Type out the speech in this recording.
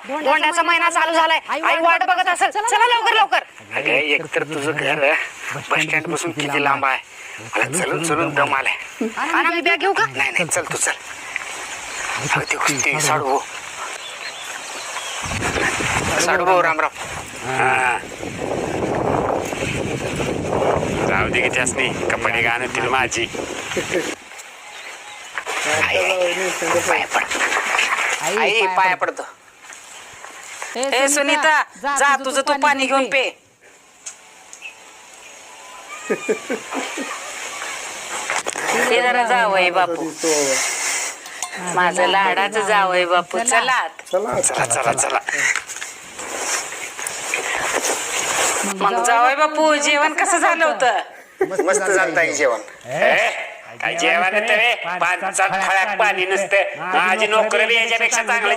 धोंड्याचा महिना चालू झालाय, आई वाट बघत असेल. चला लवकर लवकर. अगं एकतर तुझं घर बस स्टँड पासून किती लांब आहे, मला चलून चलून दम आलाय. आणि मी बॅग घेऊ का? नाही नाही चल तू चल. अगं ते कुस्ती साडू साडू भाऊ रामराम. राहू दे किती असणे कपडे गाणं तिला माझी. पाया पड आई, पाया पडतो. ए सुनीता, जा तुझं तू पाणी घेऊन पे. ते जरा जावय बापू, माझं लाडाचं जावय बापू. चला चला चला चला. मग जावय बापू, जेवण कसं झालं होतं? मस्त झालंय जेवण. काय जेवण रे, पाण्यात खळ्यात पाणी नसतं. माझी नोकरी याच्यापेक्षा चांगलं